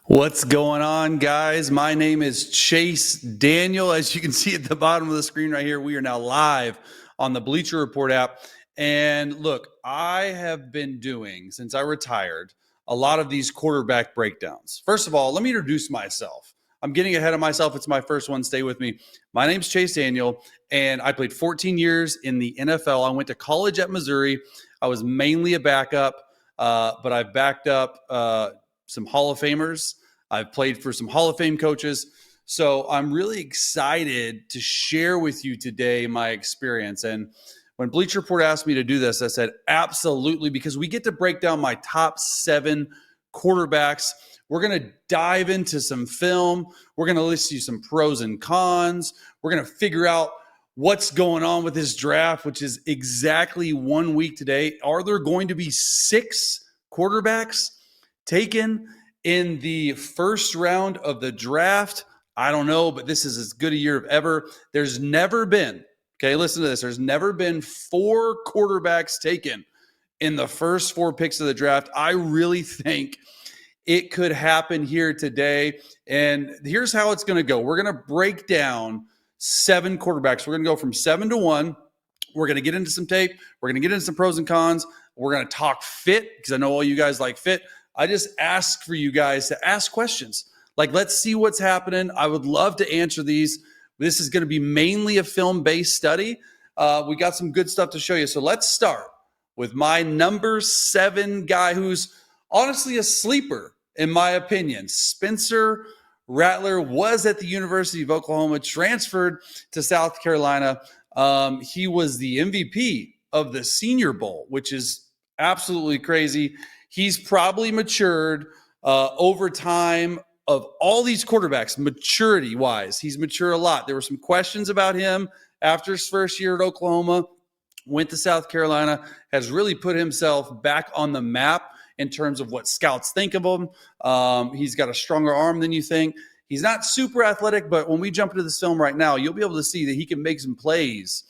What's going on, guys? My name is Chase Daniel. As you can see at the bottom of the screen right here, we are now live on the Bleacher Report app. And look, I have been doing, since I retired, a lot of these quarterback breakdowns. First of all, let me introduce myself. I'm getting ahead of myself. It's my first one. Stay with me. My name's Chase Daniel, and I played 14 years in the NFL. I went to college at Missouri. I was mainly a backup, but I've backed up some Hall of Famers. I've played for some Hall of Fame coaches. So I'm really excited to share with you today my experience. And when Bleacher Report asked me to do this, I said, absolutely, because we get to break down my top 7 quarterbacks. We're going to dive into some film. We're going to list you some pros and cons. We're going to figure out what's going on with this draft, which is exactly 1 week today. Are there going to be 6 quarterbacks taken in the first round of the draft? I don't know, but this is as good a year as ever. There's never been, okay, listen to this. There's never been 4 quarterbacks taken in the first 4 picks of the draft. I really think it could happen here today. And here's how it's going to go. We're going to break down 7 quarterbacks. We're going to go from 7 to 1. We're going to get into some tape. We're going to get into some pros and cons. We're going to talk fit, because I know all you guys like fit. I just ask for you guys to ask questions. Like, let's see what's happening. I would love to answer these. This is going to be mainly a film-based study. We got some good stuff to show you. So let's start with my number 7 guy, who's honestly a sleeper, in my opinion. Spencer Rattler was at the University of Oklahoma, transferred to South Carolina. He was the MVP of the Senior Bowl, which is absolutely crazy. He's probably matured over time of all these quarterbacks, maturity-wise. He's matured a lot. There were some questions about him after his first year at Oklahoma, went to South Carolina, has really put himself back on the map in terms of what scouts think of him. He's got a stronger arm than you think. He's not super athletic, but when we jump into this film right now, you'll be able to see that he can make some plays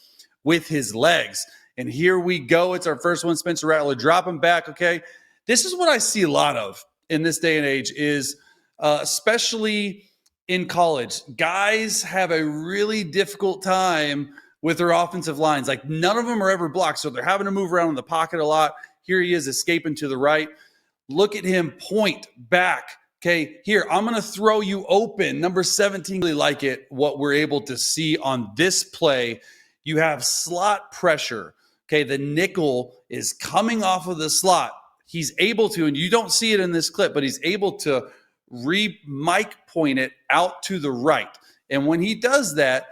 with his legs. And here we go. It's our first one, Spencer Rattler. Drop him back, okay? This is what I see a lot of in this day and age is especially in college. Guys have a really difficult time with their offensive lines. Like, none of them are ever blocked, so they're having to move around in the pocket a lot. Here he is escaping to the right. Look at him point back. Okay, here, I'm going to throw you open. Number 17, really like it, what we're able to see on this play. You have slot pressure. Okay, the nickel is coming off of the slot. He's able to, and you don't see it in this clip, but he's able to mic point it out to the right. And when he does that,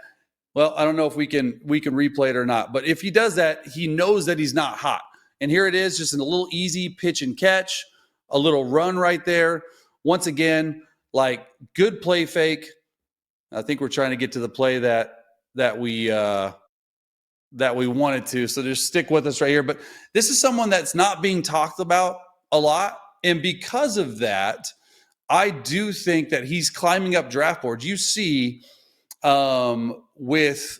well, I don't know if we can replay it or not, but if he does that, he knows that he's not hot. And here it is, just in a little easy pitch and catch, a little run right there. Once again, like, good play fake. I think we're trying to get to the play that we wanted to. So just stick with us right here. But this is someone that's not being talked about a lot. And because of that, I do think that he's climbing up draft boards. You see, with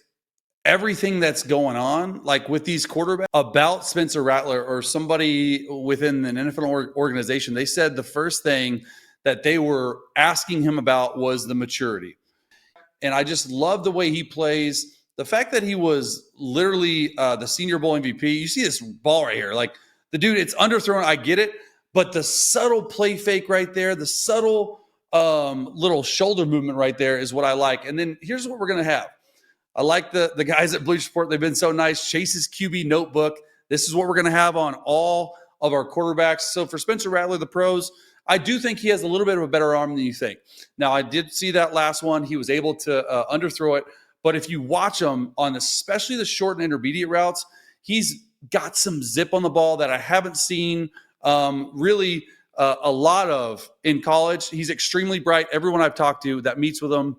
everything that's going on, like with these quarterbacks, about Spencer Rattler or somebody within an NFL organization, they said the first thing that they were asking him about was the maturity. And I just love the way he plays. The fact that he was literally the Senior Bowl MVP. You see this ball right here. Like, the dude, it's underthrown. I get it. But the subtle play fake right there, the subtle little shoulder movement right there is what I like. And then here's what we're going to have. I like the guys at Bleacher Report. They've been so nice. Chase's QB notebook. This is what we're going to have on all of our quarterbacks. So for Spencer Rattler, the pros, I do think he has a little bit of a better arm than you think. Now, I did see that last one. He was able to underthrow it. But if you watch him on especially the short and intermediate routes, he's got some zip on the ball that I haven't seen really a lot of in college. He's extremely bright. Everyone I've talked to that meets with him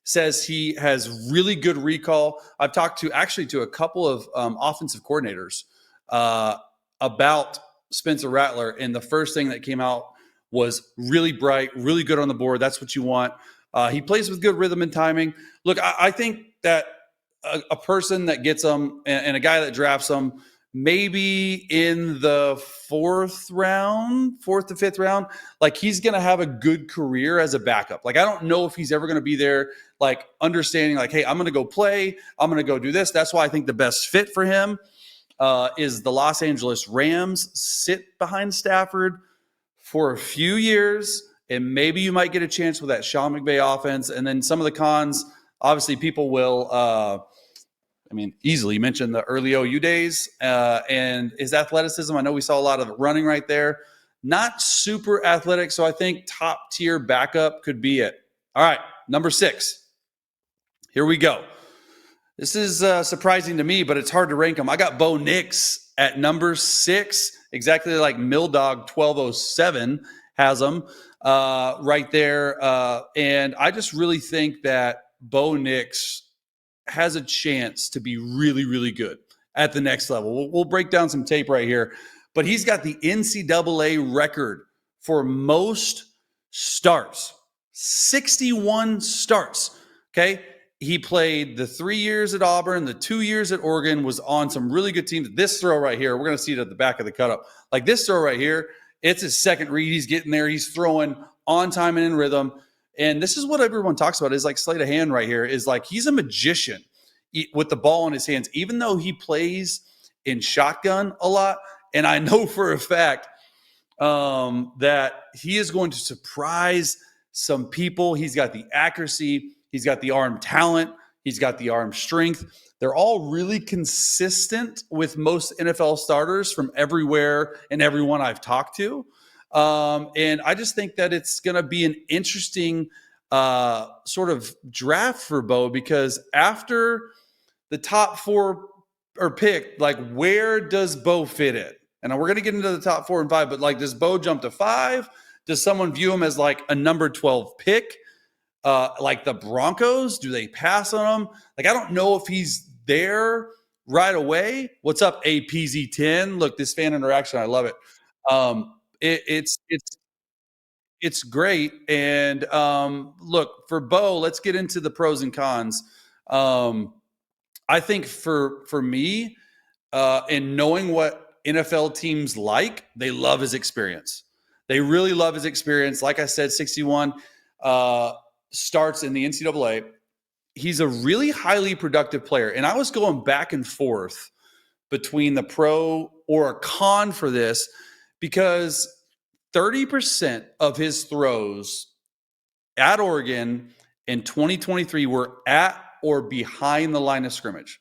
says he has really good recall. I've talked to a couple of offensive coordinators about Spencer Rattler, and the first thing that came out was really bright, really good on the board. That's what you want. He plays with good rhythm and timing. Look, I think that a person that gets him and a guy that drafts him maybe in the fourth to fifth round, like he's going to have a good career as a backup. Like, I don't know if he's ever going to be there, like understanding like, hey, I'm going to go play. I'm going to go do this. That's why I think the best fit for him is the Los Angeles Rams. Sit behind Stafford for a few years, and maybe you might get a chance with that Sean McVay offense. And then some of the cons, obviously people will easily mention the early OU days and his athleticism. I know we saw a lot of running right there. Not super athletic, so I think top tier backup could be it. All right, number 6. Here we go. This is surprising to me, but it's hard to rank them. I got Bo Nix at number 6, exactly like Milldog 1207 has them right there. And I just really think that Bo Nix has a chance to be really, really good at the next level. We'll break down some tape right here, but he's got the NCAA record for most starts, 61 starts. Okay. He played the 3 years at Auburn, the 2 years at Oregon, was on some really good teams. This throw right here, we're going to see it at the back of the cut up. Like this throw right here, it's his second read. He's getting there. He's throwing on time and in rhythm. And this is what everyone talks about is like sleight of hand right here is like he's a magician with the ball in his hands, even though he plays in shotgun a lot. And I know for a fact that he is going to surprise some people. He's got the accuracy. He's got the arm talent. He's got the arm strength. They're all really consistent with most NFL starters from everywhere and everyone I've talked to. And I just think that it's going to be an interesting sort of draft for Bo because after the top 4 are picked, like where does Bo fit in? And we're going to get into the top 4 and 5, but like does Bo jump to 5? Does someone view him as like a number 12 pick? Like the Broncos, do they pass on him? Like, I don't know if he's there right away. What's up, APZ10? Look, this fan interaction, I love it. It's great. And look, for Bo, let's get into the pros and cons. I think for me, in knowing what NFL teams like, they love his experience. They really love his experience. Like I said, 61 starts in the NCAA. He's a really highly productive player. And I was going back and forth between the pro or a con for this because 30% of his throws at Oregon in 2023 were at or behind the line of scrimmage.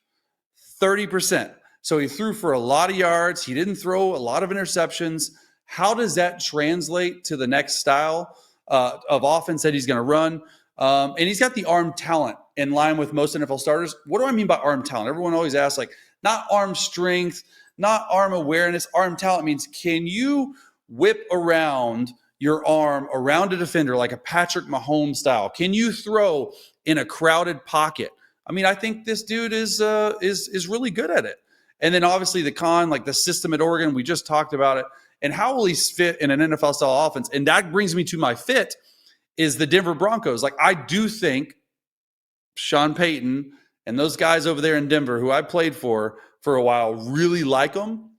30%. So he threw for a lot of yards. He didn't throw a lot of interceptions. How does that translate to the next style of offense that he's going to run? And he's got the arm talent in line with most NFL starters. What do I mean by arm talent? Everyone always asks, like, not arm strength, not arm awareness. Arm talent means can you whip around your arm around a defender like a Patrick Mahomes style? Can you throw in a crowded pocket? I mean, I think this dude is really good at it. And then obviously the con, like the system at Oregon, we just talked about it. And how will he fit in an NFL style offense? And that brings me to my fit is the Denver Broncos. Like, I do think Sean Payton and those guys over there in Denver who I played for a while really like him.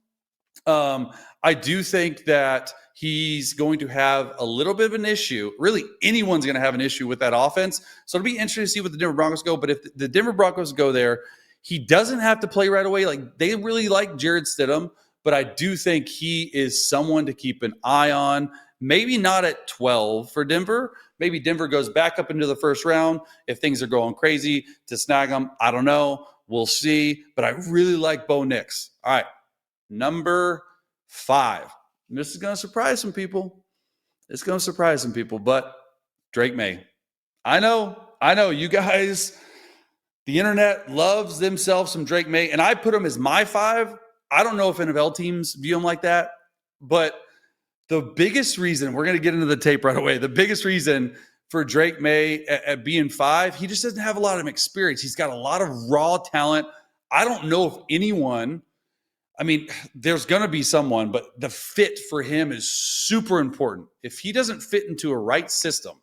I do think that he's going to have a little bit of an issue. Really, anyone's going to have an issue with that offense. So it'll be interesting to see what the Denver Broncos go. But if the Denver Broncos go there, he doesn't have to play right away. Like, they really like Jared Stidham, but I do think he is someone to keep an eye on. Maybe not at 12 for Denver. Maybe Denver goes back up into the first round if things are going crazy to snag him. I don't know. We'll see. But I really like Bo Nix. All right, number 5. And this is going to surprise some people. It's going to surprise some people, but Drake May. I know. You guys, the internet loves themselves some Drake May, and I put him as my 5. I don't know if NFL teams view him like that, but the biggest reason, we're going to get into the tape right away, the biggest reason for Drake May at being 5, he just doesn't have a lot of experience. He's got a lot of raw talent. I don't know if anyone, I mean, there's going to be someone, but the fit for him is super important. If he doesn't fit into a right system,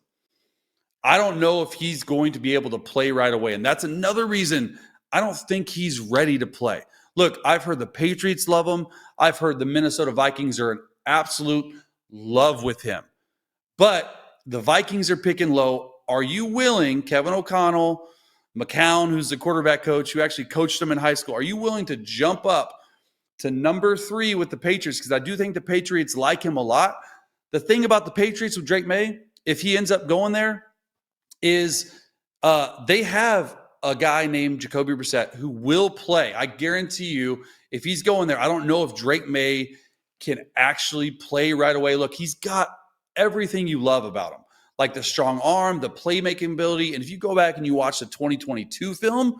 I don't know if he's going to be able to play right away. And that's another reason I don't think he's ready to play. Look, I've heard the Patriots love him. I've heard the Minnesota Vikings are in absolute love with him. But the Vikings are picking low. Are you willing, Kevin O'Connell, McCown, who's the quarterback coach, who actually coached him in high school, are you willing to jump up to number 3 with the Patriots? Because I do think the Patriots like him a lot. The thing about the Patriots with Drake May, if he ends up going there, is they have a guy named Jacoby Brissett who will play. I guarantee you, if he's going there, I don't know if Drake May can actually play right away. Look, he's got everything you love about him, like the strong arm, the playmaking ability. And if you go back and you watch the 2022 film,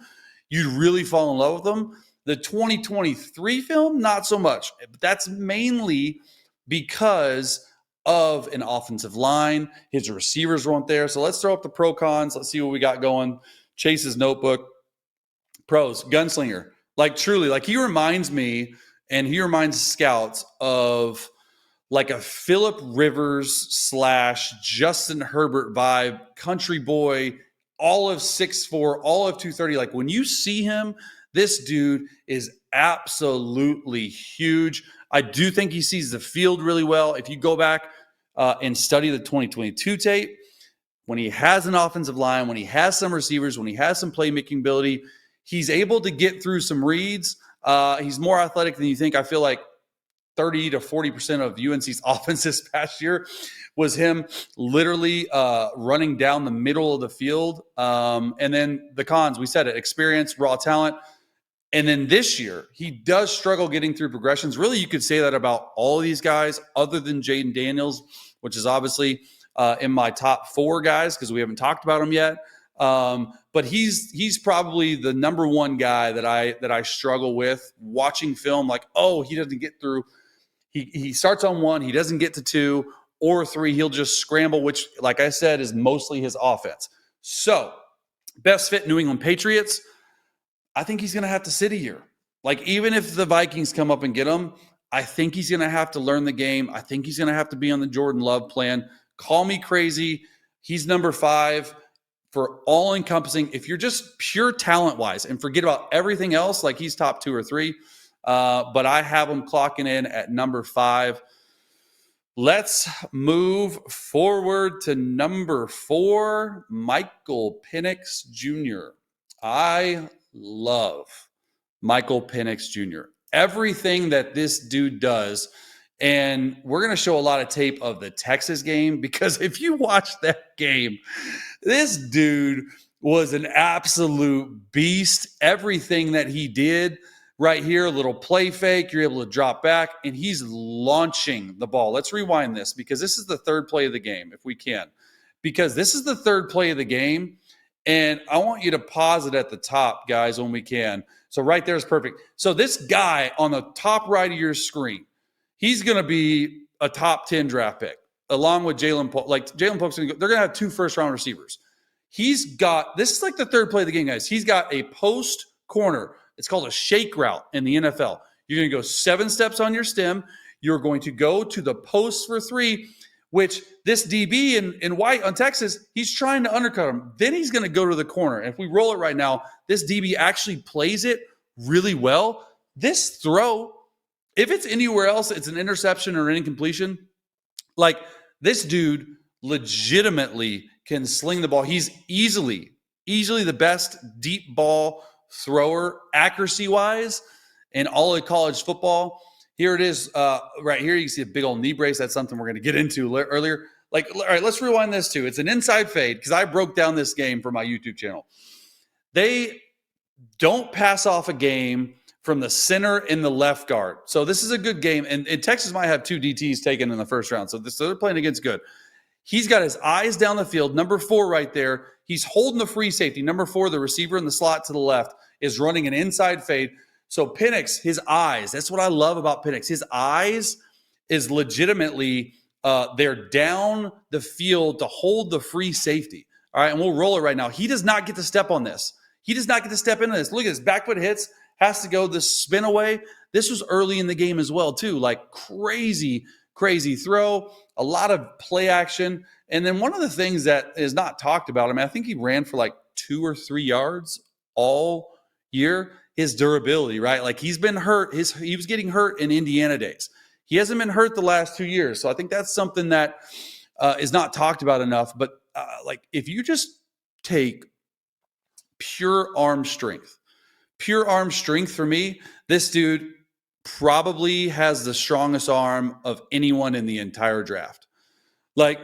you'd really fall in love with him. The 2023 film, not so much. But that's mainly because of an offensive line. His receivers weren't there. So let's throw up the pro cons. Let's see what we got going. Chase's notebook. Pros, gunslinger. Like truly, like he reminds me, and he reminds scouts of like a Phillip Rivers / Justin Herbert vibe, country boy, all of 6'4", all of 230. Like when you see him, this dude is absolutely huge. I do think he sees the field really well. If you go back and study the 2022 tape, when he has an offensive line, when he has some receivers, when he has some playmaking ability, he's able to get through some reads. He's more athletic than you think. I feel like 30 to 40% of UNC's offense this past year was him literally running down the middle of the field. And then the cons, we said it, experience, raw talent. And then this year, he does struggle getting through progressions. Really, you could say that about all of these guys other than Jaden Daniels, which is obviously in my top 4 guys because we haven't talked about him yet. But he's probably the number 1 guy that I struggle with watching film. Like, oh, he doesn't get through. He starts on 1, he doesn't get to 2 or 3. He'll just scramble, which, like I said, is mostly his offense. So, best fit New England Patriots. I think he's going to have to sit a year. Like, even if the Vikings come up and get him, I think he's going to have to learn the game. I think he's going to have to be on the Jordan Love plan. Call me crazy. He's number 5 for all encompassing. If you're just pure talent wise and forget about everything else, like he's top 2 or 3. But I have him clocking in at number 5. Let's move forward to number 4, Michael Penix Jr. I love Michael Penix Jr. Everything that this dude does, and we're going to show a lot of tape of the Texas game because if you watch that game, this dude was an absolute beast. Everything that he did right here, a little play fake, you're able to drop back, and he's launching the ball. Let's rewind this because this is the 3rd play of the game, if we can. Because this is the 3rd play of the game, and I want you to pause it at the top, guys, when we can. So right there is perfect. So this guy on the top right of your screen, he's going to be a top 10 draft pick, along with Jalen Polk. Like Jalen Polk's they're going to have 2 first-round receivers. He's got, this is like the 3rd play of the game, guys. He's got a post corner. It's called a shake route in the NFL. You're going to go 7 steps on your stem. You're going to go to the post for 3, which this DB in white on Texas, he's trying to undercut him. Then he's going to go to the corner. And if we roll it right now, this DB actually plays it really well. This throw, if it's anywhere else, it's an interception or an incompletion. Like this dude legitimately can sling the ball. He's easily the best deep ball thrower accuracy-wise in all of college football. Here it is right here. You can see a big old knee brace. That's something we're going to get into earlier. Like, all right, let's rewind this too. It's an inside fade because I broke down this game for my YouTube channel. They don't pass off a game from the center and the left guard. So this is a good game. And Texas might have 2 DTs taken in the first round. So they're playing against good. He's got his eyes down the field. Number 4 right there. He's holding the free safety. Number 4, the receiver in the slot to the left, is running an inside fade. So Penix, his eyes, that's what I love about Penix. His eyes is legitimately, they're down the field to hold the free safety. All right, and we'll roll it right now. He does not get to step on this. He does not get to step into this. Look at this. Back foot hits, has to go this spin away. This was early in the game as well, too. Like crazy throw, a lot of play action. And then one of the things that is not talked about, I mean, I think he ran for like 2 or 3 yards all year, his durability, right? Like he's been hurt. He was getting hurt in Indiana days. He hasn't been hurt the last 2 years. So I think that's something that is not talked about enough. But like if you just take pure arm strength, for me, this dude probably has the strongest arm of anyone in the entire draft. Like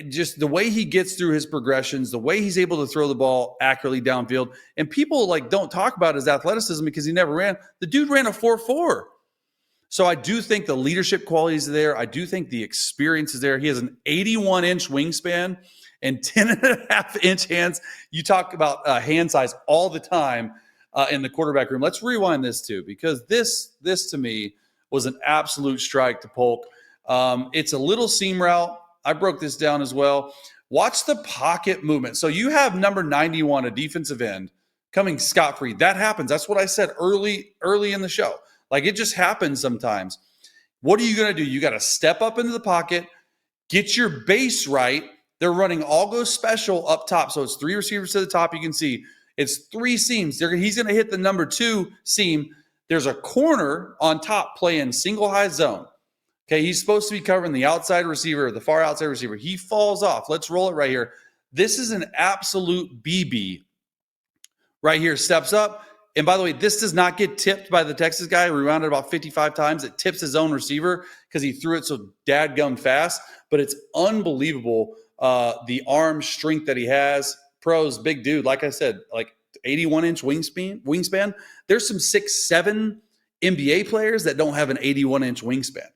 just the way he gets through his progressions, the way he's able to throw the ball accurately downfield, and people like don't talk about his athleticism because he never ran. The dude ran a 4.4. So I do think the leadership qualities are there. I do think the experience is there. He has an 81-inch wingspan and 10.5-inch hands. You talk about hand size all the time in the quarterback room. Let's rewind this too, because this to me was an absolute strike to Polk. It's a little seam route. I broke this down as well. Watch the pocket movement. So you have number 91, a defensive end, coming scot-free. That happens. That's what I said early in the show. Like it just happens sometimes. What are you going to do? You got to step up into the pocket, get your base right. They're running all go special up top. So it's 3 receivers to the top. You can see it's 3 seams. He's going to hit the number 2 seam. There's a corner on top playing single high zone. Okay, he's supposed to be covering the outside receiver, the far outside receiver. He falls off. Let's roll it right here. This is an absolute BB right here. Steps up. And by the way, this does not get tipped by the Texas guy. We rounded about 55 times. It tips his own receiver because he threw it so dadgum fast. But it's unbelievable the arm strength that he has. Pros, big dude. Like I said, like 81-inch wingspan. There's some 6'7" NBA players that don't have an 81-inch wingspan.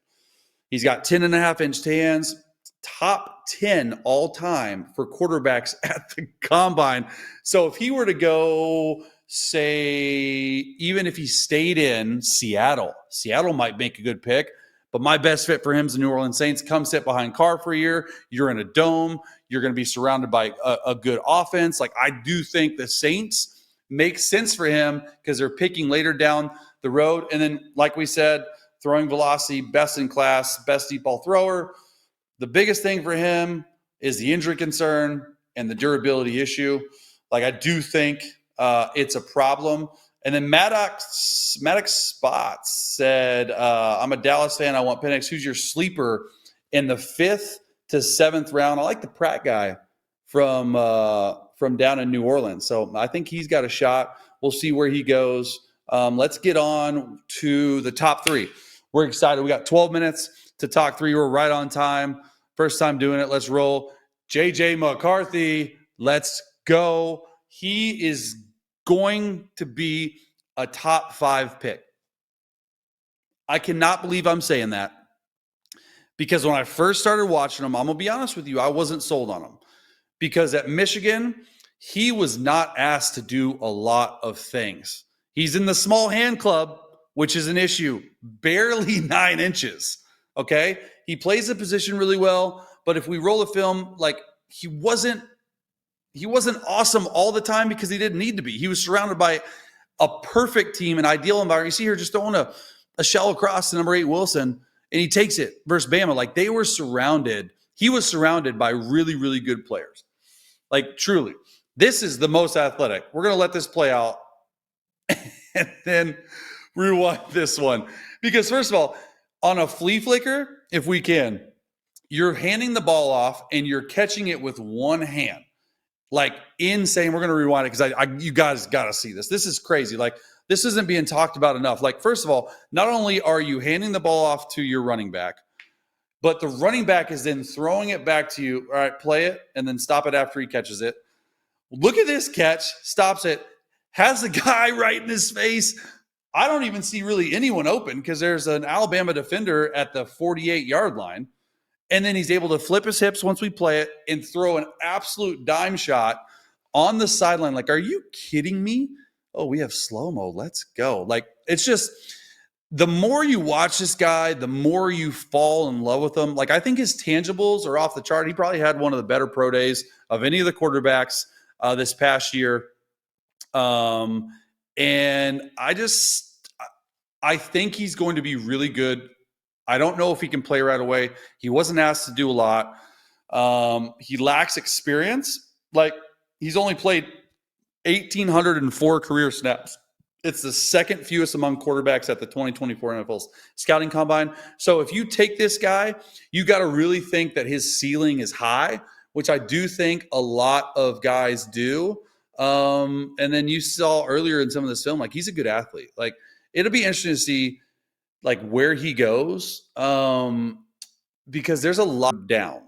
He's got 10.5-inch hands, top 10 all time for quarterbacks at the combine. So if he were to go, say, even if he stayed in Seattle might make a good pick. But my best fit for him is the New Orleans Saints. Come sit behind Carr for a year. You're in a dome. You're going to be surrounded by a good offense. Like I do think the Saints make sense for him because they're picking later down the road. And then, like we said, throwing velocity, best in class, best deep ball thrower. The biggest thing for him is the injury concern and the durability issue. Like I do think it's a problem. And then Maddox Spots said, I'm a Dallas fan. I want Penix. Who's your sleeper in the 5th to 7th round? I like the Pratt guy from down in New Orleans. So I think he's got a shot. We'll see where he goes. Let's get on to the top 3. We're excited. We got 12 minutes to talk 3. We're right on time. First time doing it. Let's roll. JJ McCarthy. Let's go. He is going to be a top 5 pick. I cannot believe I'm saying that because when I first started watching him, I'm going to be honest with you, I wasn't sold on him because at Michigan, he was not asked to do a lot of things. He's in the small hand club, which is an issue, barely 9 inches. Okay. He plays the position really well, but if we roll the film, like he wasn't awesome all the time because he didn't need to be. He was surrounded by a perfect team, an ideal environment. You see here just throwing a shallow cross to number 8 Wilson, and he takes it versus Bama. Like they were surrounded. He was surrounded by really, really good players. Like truly, this is the most athletic. We're going to let this play out and then rewind this one. Because first of all, on a flea flicker, if we can, you're handing the ball off and you're catching it with one hand. Like insane. We're going to rewind it because you guys got to see this. This is crazy. Like this isn't being talked about enough. Like first of all, not only are you handing the ball off to your running back, but the running back is then throwing it back to you. All right, play it and then stop it after he catches it. Look at this catch. Stops it. Has the guy right in his face. I don't even see really anyone open because there's an Alabama defender at the 48-yard line. And then he's able to flip his hips once we play it and throw an absolute dime shot on the sideline. Like, are you kidding me? Oh, we have slow-mo. Let's go. Like, it's just the more you watch this guy, the more you fall in love with him. Like, I think his tangibles are off the chart. He probably had one of the better pro days of any of the quarterbacks this past year. And I think he's going to be really good. I don't know if he can play right away. He wasn't asked to do a lot. He lacks experience. Like he's only played 1,804 career snaps. It's the second fewest among quarterbacks at the 2024 NFL Scouting Combine. So if you take this guy, you got to really think that his ceiling is high, which I do think a lot of guys do. And then you saw earlier in some of this film, like he's a good athlete. Like it'll be interesting to see like where he goes because there's a lot down.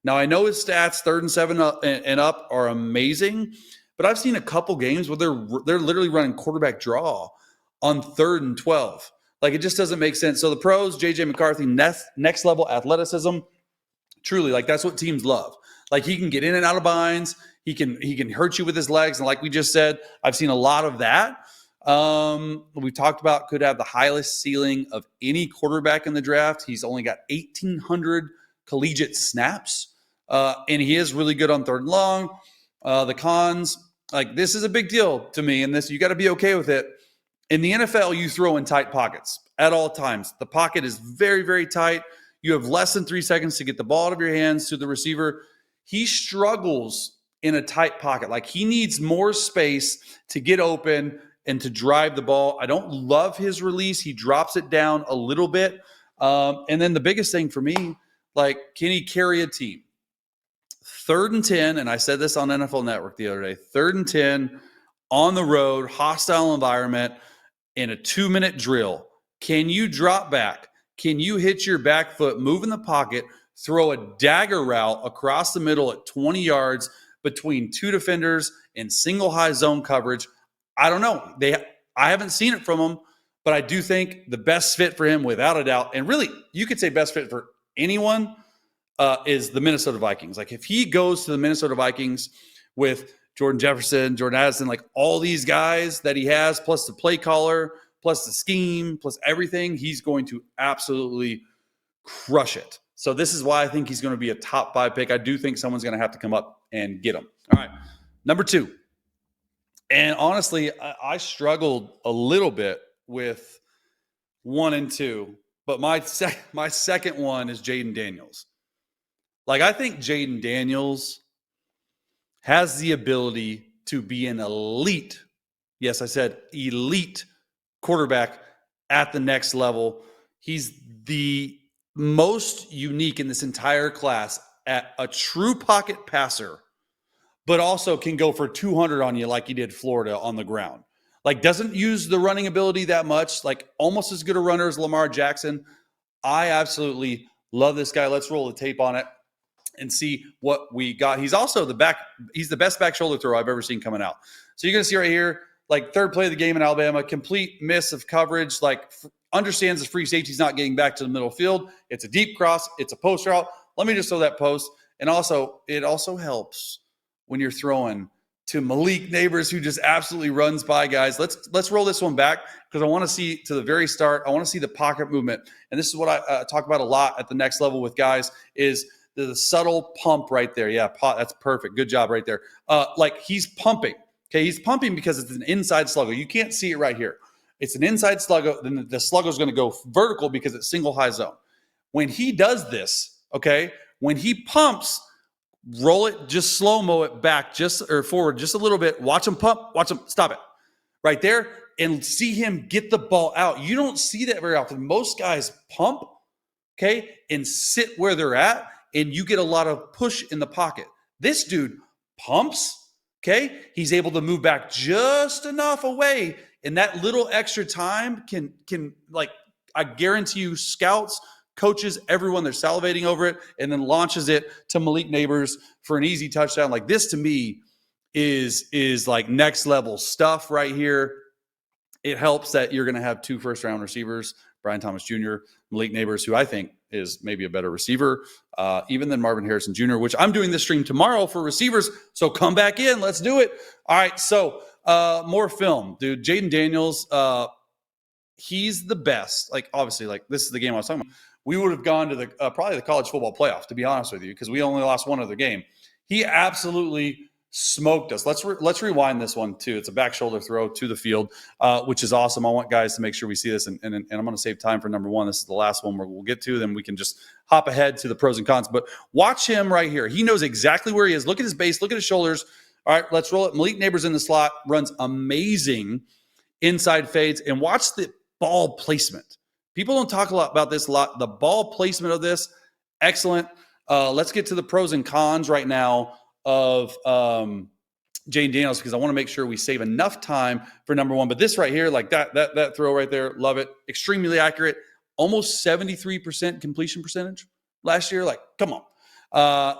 Now I know his stats, 3rd and 7 and up, are amazing, but I've seen a couple games where they're literally running quarterback draw on 3rd and 12. Like it just doesn't make sense. So the pros, JJ McCarthy, next level athleticism, truly, like that's what teams love. Like he can get in and out of binds. He can hurt you with his legs. And like we just said, I've seen a lot of that. We talked about could have the highest ceiling of any quarterback in the draft. He's only got 1,800 collegiate snaps. And he is really good on 3rd and long. The cons, like this is a big deal to me. And this, you got to be okay with it. In the NFL, you throw in tight pockets at all times. The pocket is very, very tight. You have less than 3 seconds to get the ball out of your hands to the receiver. He struggles in a tight pocket. Like he needs more space to get open and to drive the ball. I don't love his release. He drops it down a little bit. And then the biggest thing for me, like, can he carry a team? 3rd and 10, and I said this on NFL Network the other day, 3rd and 10 on the road, hostile environment, in a 2-minute drill. Can you drop back? Can you hit your back foot, move in the pocket, throw a dagger route across the middle at 20 yards between 2 defenders in single high zone coverage? I don't know. I haven't seen it from him, but I do think the best fit for him, without a doubt, and really you could say best fit for anyone, is the Minnesota Vikings. Like if he goes to the Minnesota Vikings with Jordan Jefferson, Jordan Addison, like all these guys that he has, plus the play caller, plus the scheme, plus everything, he's going to absolutely crush it. So this is why I think he's going to be a top 5 pick. I do think someone's going to have to come up and get him. All right, number 2. And honestly, I struggled a little bit with 1 and 2, but my second one is Jaden Daniels. Like I think Jaden Daniels has the ability to be an elite, yes, I said elite quarterback at the next level. He's the most unique in this entire class at a true pocket passer, but also can go for 200 on you like he did Florida on the ground. Like doesn't use the running ability that much, like almost as good a runner as Lamar Jackson. I absolutely love this guy. Let's roll the tape on it and see what we got. He's also he's the best back shoulder throw I've ever seen coming out. So you're going to see right here, like 3rd play of the game in Alabama, complete miss of coverage, like understands the free safety's not getting back to the middle field. It's a deep cross. It's a post route. Let me just throw that post. And also, it also helps when you're throwing to Malik Neighbors, who just absolutely runs by guys. Let's roll this one back because I want to see to the very start. I want to see the pocket movement. And this is what I talk about a lot at the next level with guys is the subtle pump right there. Yeah, that's perfect. Good job right there. Like he's pumping. Okay, he's pumping because it's an inside sluggo. You can't see it right here. It's an inside sluggo. Then the sluggo is going to go vertical because it's single high zone. When he does this, okay, when he pumps, roll it, just slow-mo it back or forward just a little bit. Watch him pump. Watch him stop it right there and see him get the ball out. You don't see that very often. Most guys pump, okay, and sit where they're at, and you get a lot of push in the pocket. This dude pumps, okay? He's able to move back just enough away, and that little extra time can like, I guarantee you, scouts, coaches, everyone, they're salivating over it, and then launches it to Malik Neighbors for an easy touchdown. Like this to me is like next level stuff right here. It helps that you're going to have 2 first-round receivers, Brian Thomas Jr., Malik Neighbors, who I think is maybe a better receiver, even than Marvin Harrison Jr., which I'm doing this stream tomorrow for receivers. So come back in. Let's do it. All right. So more film, dude. Jaden Daniels, he's the best. Like, obviously, like this is the game I was talking about. We would have gone to the probably the college football playoff, to be honest with you, because we only lost one other game. He absolutely smoked us. Let's rewind this one too. It's a back shoulder throw to the field, which is awesome. I want guys to make sure we see this, and I'm going to save time for number 1. This is the last one where we'll get to. Then we can just hop ahead to the pros and cons. But watch him right here. He knows exactly where he is. Look at his base. Look at his shoulders. All right, let's roll it. Malik Neighbors in the slot, runs amazing inside fades, and watch the ball placement. People don't talk a lot about this a lot. The ball placement of this, excellent. Let's get to the pros and cons right now of Jaden Daniels, because I want to make sure we save enough time for number one. But this right here, like that throw right there, love it. Extremely accurate. Almost 73% completion percentage last year. Like, come on.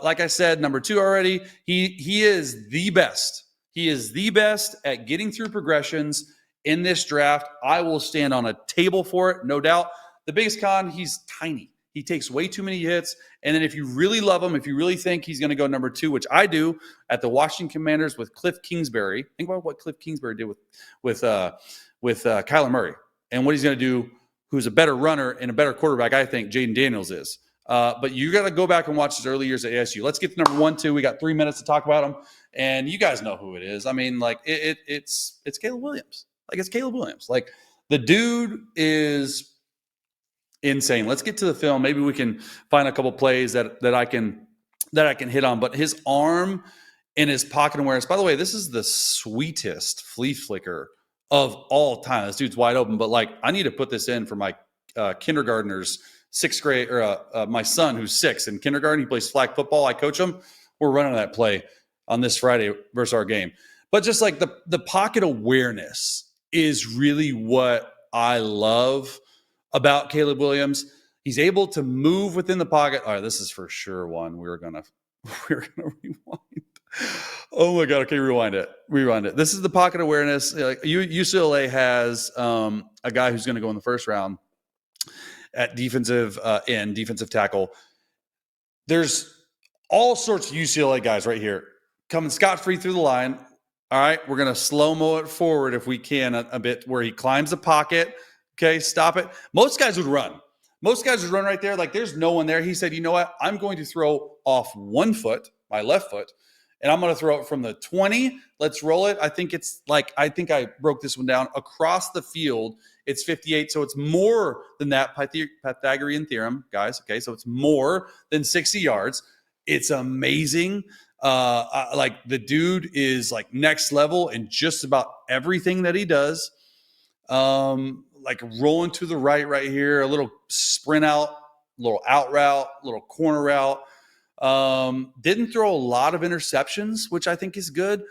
Like I said, number two already, he is the best. He is the best at getting through progressions in this draft. I will stand on a table for it, no doubt. The biggest con, he's tiny. He takes way too many hits. And then if you really love him, if you really think he's going to go number two, which I do, at the Washington Commanders with Cliff Kingsbury. Think about what Cliff Kingsbury did with Kyler Murray and what he's going to do, who's a better runner and a better quarterback, I think Jaden Daniels is. But you got to go back and watch his early years at ASU. Let's get to number 1, 2. We got 3 minutes to talk about him. And you guys know who it is. I mean, like, it's Caleb Williams. Like, it's Caleb Williams. Like, the dude is insane. Let's get to the film. Maybe we can find a couple plays that I can hit on. But his arm and his pocket awareness. By the way, this is the sweetest flea flicker of all time. This dude's wide open. But, like, I need to put this in for my kindergartners, 6th grade, or my son who's 6 in kindergarten. He plays flag football. I coach him. We're running that play on this Friday versus our game. But just like the pocket awareness is really what I love about Caleb Williams. He's able to move within the pocket. All right, this is for sure one we're gonna rewind. Oh my God! Okay, rewind it. This is the pocket awareness. Like, UCLA has a guy who's going to go in the first round at defensive end, defensive tackle. There's all sorts of UCLA guys right here coming scot-free through the line. All right, we're going to slow-mo it forward if we can a bit, where he climbs the pocket. Okay, stop it. Most guys would run. Most guys would run right there. Like, there's no one there. He said, you know what? I'm going to throw off one foot, my left foot, and I'm going to throw it from the 20. Let's roll it. I think I broke this one down. Across the field, it's 58. So it's more than that Pythagorean theorem, guys. Okay, so it's more than 60 yards. It's amazing. Like, the dude is like next level in just about everything that he does. Like, rolling to the right here, a little sprint out, a little out route, a little corner route. Didn't throw a lot of interceptions, which I think is good.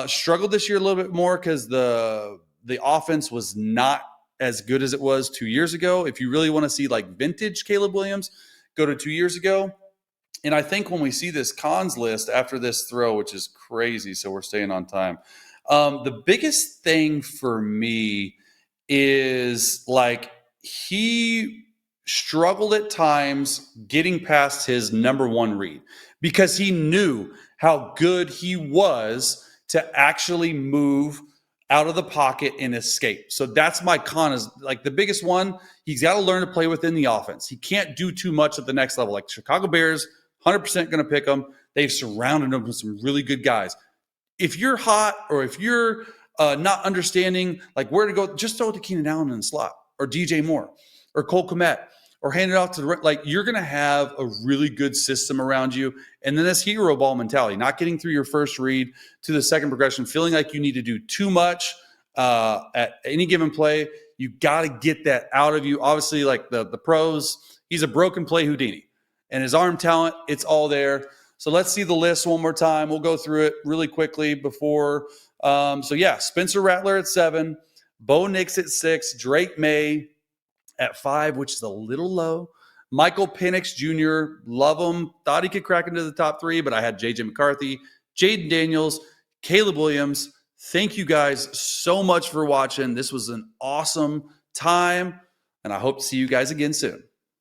Struggled this year a little bit more because the offense was not as good as it was 2 years ago. If you really want to see like vintage Caleb Williams, go to 2 years ago. And I think when we see this cons list after this throw, which is crazy, so we're staying on time. The biggest thing for me is, like, he struggled at times getting past his number one read because he knew how good he was to actually move out of the pocket and escape. So that's my con, is like the biggest one. He's got to learn to play within the offense. He can't do too much at the next level. Like, Chicago Bears, 100% going to pick him. They've surrounded him with some really good guys. If you're hot, or if you're not understanding like where to go, just throw it to Keenan Allen in the slot, or DJ Moore, or Cole Kmet, or hand it off to the, like, you're going to have a really good system around you. And then this hero ball mentality, not getting through your first read to the second progression, feeling like you need to do too much at any given play. You got to get that out of you. Obviously, like the pros, he's a broken play Houdini, and his arm talent, it's all there. So let's see the list one more time. We'll go through it really quickly before. Spencer Rattler at 7, Bo Nix at 6, Drake May at 5, which is a little low. Michael Penix Jr., love him. Thought he could crack into the top 3, but I had J.J. McCarthy, Jaden Daniels, Caleb Williams. Thank you guys so much for watching. This was an awesome time, and I hope to see you guys again soon.